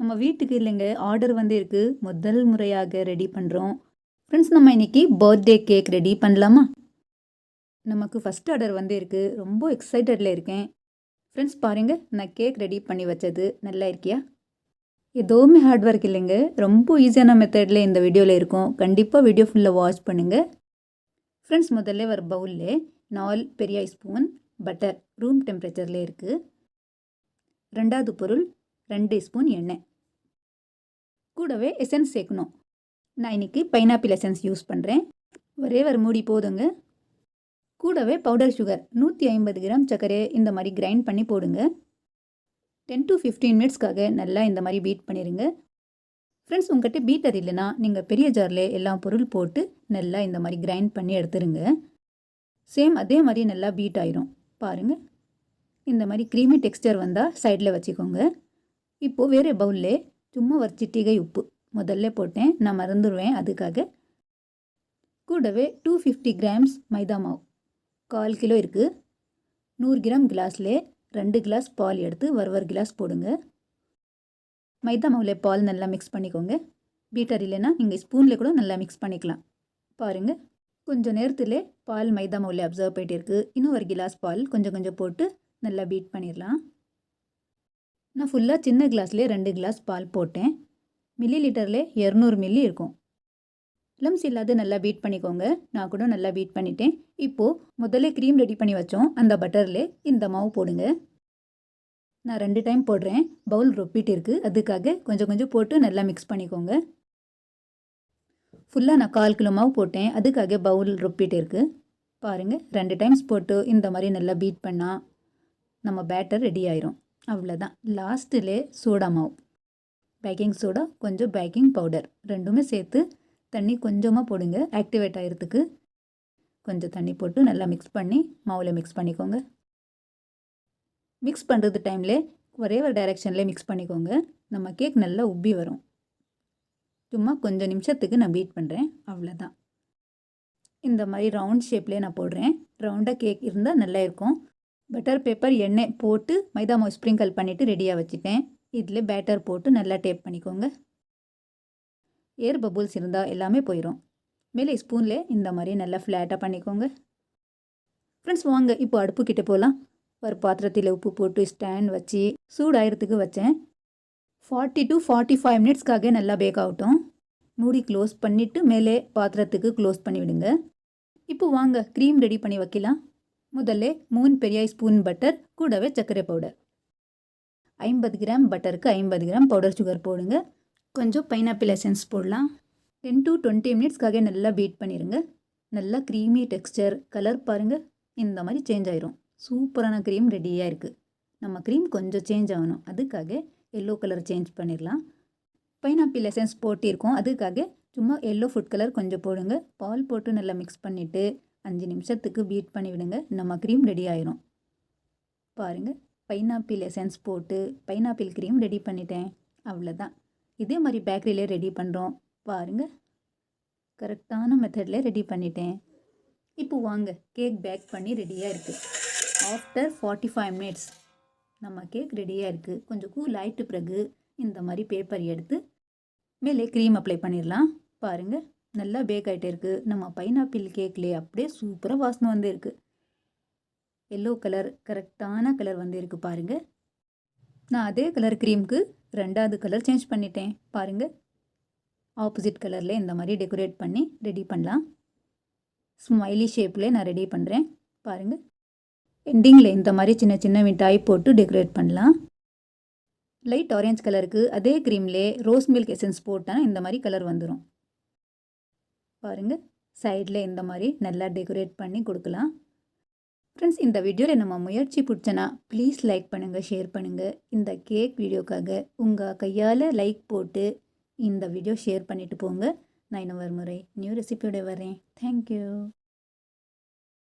நம்ம வீட்டுக்கு இல்லைங்க ஆர்டர் வந்து இருக்கு. முதல் முறையாக ரெடி பண்ணுறோம். ஃப்ரெண்ட்ஸ் நம்ம இன்னைக்கு பர்த்டே கேக் ரெடி பண்ணலாமா? நமக்கு ஃபர்ஸ்ட் ஆர்டர் வந்து இருக்கு. ரொம்ப எக்ஸைட்டடில் இருக்கேன். ஃப்ரெண்ட்ஸ் பாருங்க, நான் கேக் ரெடி பண்ணி வச்சது நல்லா இருக்கியா? எதுவுமே ஹார்ட் ஒர்க் இல்லைங்க. ரொம்ப ஈஸியான மெத்தடில் இந்த வீடியோவில் இருக்கும். கண்டிப்பாக வீடியோ ஃபுல்லாக வாட்ச் பண்ணுங்கள். ஃப்ரெண்ட்ஸ் முதல்ல ஒரு பவுலில் 4 பெரிய ஸ்பூன் பட்டர் ரூம் டெம்பரேச்சரில் இருக்குது. ரெண்டாவது பொருள் 2 ஸ்பூன் எண்ணெய். கூடவே எசன்ஸ் சேர்க்கணும். நான் இன்றைக்கி பைனாப்பிள் எசன்ஸ் யூஸ் பண்ணுறேன். ஒரே ஒரு மூடி போதுங்க. கூடவே பவுடர் சுகர் 150 கிராம் சர்க்கரை இந்த மாதிரி கிரைண்ட் பண்ணி போடுங்க. 10 to 15 மினிட்ஸ்க்காக நல்லா இந்த மாதிரி பீட் பண்ணிடுங்க. ஃப்ரெண்ட்ஸ் உங்கள்கிட்ட பீட்டர் இல்லைன்னா நீங்கள் பெரிய ஜாரில் எல்லா பொருள் போட்டு நல்லா இந்த மாதிரி கிரைண்ட் பண்ணி எடுத்துருங்க. சேம் அதே மாதிரி நல்லா பீட் ஆயிரும். பாருங்கள், இந்த மாதிரி க்ரீமி டெக்ஸ்டர் வந்தால் சைடில் வச்சுக்கோங்க. இப்போது வேறு பவுலில் சும்மா ஒரு சிட்டிகை உப்பு முதல்ல போட்டேன், நான் மறந்துடுவேன் அதுக்காக. கூடவே 250 கிராம்ஸ் மைதா மாவு, 1/4 கிலோ இருக்குது. 100 கிராம் கிளாஸில் 2 கிளாஸ் பால் எடுத்து ஒரு கிளாஸ் போடுங்க. மைதா மாவில் பால் நல்லா மிக்ஸ் பண்ணிக்கோங்க. பீட்டர் இல்லைன்னா நீங்கள் ஸ்பூனில் கூட நல்லா மிக்ஸ் பண்ணிக்கலாம். பாருங்கள், கொஞ்சம் நேரத்தில் பால் மைதா மாவில் அப்சர்வ் போயிட்டு இருக்குது. இன்னும் ஒரு கிளாஸ் பால் கொஞ்சம் கொஞ்சம் போட்டு நல்லா பீட் பண்ணிடலாம். நான் ஃபுல்லாக சின்ன கிளாஸ்லேயே 2 கிளாஸ் பால் போட்டேன். மில்லி லிட்டரில் 200 மில்லி இருக்கும். லம்ஸ் இல்லாத நல்லா பீட் பண்ணிக்கோங்க. நான் கூட நல்லா பீட் பண்ணிட்டேன். இப்போது முதல்ல க்ரீம் ரெடி பண்ணி வச்சோம், அந்த பட்டரில் இந்த மாவு போடுங்க. நான் 2 டைம் போடுறேன். பவுல் ரொப்பிட்டு இருக்குது, அதுக்காக கொஞ்சம் கொஞ்சம் போட்டு நல்லா மிக்ஸ் பண்ணிக்கோங்க. ஃபுல்லாக நான் 1/4 கிலோ மாவு போட்டேன், அதுக்காக பவுல் ரொப்பிட்டு இருக்குது. பாருங்கள், 2 டைம்ஸ் போட்டு இந்த மாதிரி நல்லா பீட் பண்ணால் நம்ம பேட்டர் ரெடி ஆயிரும். அவ்வளோதான். லாஸ்ட்டில் சோடா மாவு, பேக்கிங் சோடா கொஞ்சம் பேக்கிங் பவுடர் ரெண்டுமே சேர்த்து தண்ணி கொஞ்சமாக போடுங்க. ஆக்டிவேட் ஆகிறதுக்கு கொஞ்சம் தண்ணி போட்டு நல்லா மிக்ஸ் பண்ணி மாவில் மிக்ஸ் பண்ணிக்கோங்க. மிக்ஸ் பண்ணுறது டைமில் ஒரே ஒரு டைரெக்ஷனில் மிக்ஸ் பண்ணிக்கோங்க. நம்ம கேக் நல்லா உப்பி வரும். சும்மா கொஞ்சம் நிமிஷத்துக்கு நான் பீட் பண்ணுறேன், அவ்வளோதான். இந்த மாதிரி ரவுண்ட் ஷேப்லேயே நான் போடுறேன். ரவுண்டாக கேக் இருந்தால் நல்லா இருக்கும். பட்டர் பேப்பர் எண்ணெய் போட்டு மைதா மாவு ஸ்ப்ரிங்கிள் பண்ணிவிட்டு ரெடியாக வச்சுட்டேன். இதில் பேட்டர் போட்டு நல்லா டேப் பண்ணிக்கோங்க. ஏர் பபுள்ஸ் இருந்தால் எல்லாமே போயிடும். மேலே ஸ்பூனில் இந்த மாதிரி நல்லா ஃப்ளாட்டாக பண்ணிக்கோங்க. ஃப்ரெண்ட்ஸ் வாங்க இப்போ அடுப்புக்கிட்ட போகலாம். ஒரு பாத்திரத்தில் உப்பு போட்டு ஸ்டாண்ட் வச்சு சூடாயிரத்துக்கு வச்சேன். 40 to 45 மினிட்ஸ்க்காக நல்லா பேக் ஆகட்டும். மூடி க்ளோஸ் பண்ணிவிட்டு மேலே பாத்திரத்துக்கு க்ளோஸ் பண்ணி விடுங்க. இப்போ வாங்க க்ரீம் ரெடி பண்ணி வைக்கலாம். முதல்ல 3 பெரிய ஸ்பூன் பட்டர், கூடவே சர்க்கரை பவுடர். 50 கிராம் பட்டருக்கு 50 கிராம் பவுடர் சுகர் போடுங்க. கொஞ்சம் பைனாப்பிள் எசன்ஸ் போடலாம். 10 to 20 மினிட்ஸ்க்காக நல்லா பீட் பண்ணிடுங்க. நல்லா க்ரீமி டெக்ஸ்டர், கலர் பாருங்கள், இந்த மாதிரி சேஞ்ச் ஆயிரும். சூப்பரான க்ரீம் ரெடியாக இருக்குது. நம்ம க்ரீம் கொஞ்சம் சேஞ்ச் ஆகணும், அதுக்காக எல்லோ கலர் சேஞ்ச் பண்ணிடலாம். பைனாப்பிள் எசன்ஸ் போட்டிருக்கோம், அதுக்காக சும்மா எல்லோ ஃபுட் கலர் கொஞ்சம் போடுங்க. பால் போட்டு நல்லா மிக்ஸ் பண்ணிவிட்டு 5 நிமிஷத்துக்கு பீட் பண்ணி விடுங்க. நம்ம க்ரீம் ரெடி ஆயிரும். பாருங்கள், பைனாப்பிள் எசன்ஸ் போட்டு பைனாப்பிள் க்ரீம் ரெடி பண்ணிட்டேன். அவ்வளோதான். இதே மாதிரி பேக்கரியிலே ரெடி பண்ணுறோம். பாருங்கள், கரெக்டான மெத்தடில் ரெடி பண்ணிட்டேன். இப்போ வாங்க கேக் பேக் பண்ணி ரெடியாக இருக்குது. ஆஃப்டர் 45 மினிட்ஸ் நம்ம கேக் ரெடியாக இருக்குது. கொஞ்சம் கூல் ஆகிட்டு பிறகு இந்த மாதிரி பேப்பர் எடுத்து மேலே க்ரீம் அப்ளை பண்ணிடலாம். பாருங்கள், நல்லா பேக் ஆகிட்டே இருக்குது. நம்ம பைனாப்பிள் கேக்லேயே அப்படியே சூப்பராக வாசனை வந்து இருக்குது. எல்லோ கலர் கரெக்டான கலர் வந்து இருக்குது. பாருங்கள், நான் அதே கலர் க்ரீமுக்கு 2வது கலர் சேஞ்ச் பண்ணிட்டேன். பாருங்கள், ஆப்போசிட் கலரில் இந்த மாதிரி டெக்கரேட் பண்ணி ரெடி பண்ணலாம். ஸ்மைலி ஷேப்பில் நான் ரெடி பண்ணுறேன். பாருங்கள், எண்டிங்கில் இந்த மாதிரி சின்ன சின்ன மிட்டாய் போட்டு டெக்கரேட் பண்ணலாம். லைட் ஆரஞ்சு கலருக்கு அதே க்ரீம்லே ரோஸ் மில்க் எசன்ஸ் போட்டால் இந்த மாதிரி கலர் வந்துடும். பாருங்கள், சைடில் இந்த மாதிரி நல்லா டெக்கரேட் பண்ணி கொடுக்கலாம். ஃப்ரெண்ட்ஸ், இந்த வீடியோவில் நம்ம முயற்சி பிடிச்சனா ப்ளீஸ் லைக் பண்ணுங்கள், ஷேர் பண்ணுங்கள். இந்த கேக் வீடியோக்காக உங்கள் கையால் லைக் போட்டு இந்த வீடியோ ஷேர் பண்ணிவிட்டு போங்க. நான் இன்னும் ஒரு முறை நியூ ரெசிபியோட வரேன். தேங்க்யூ.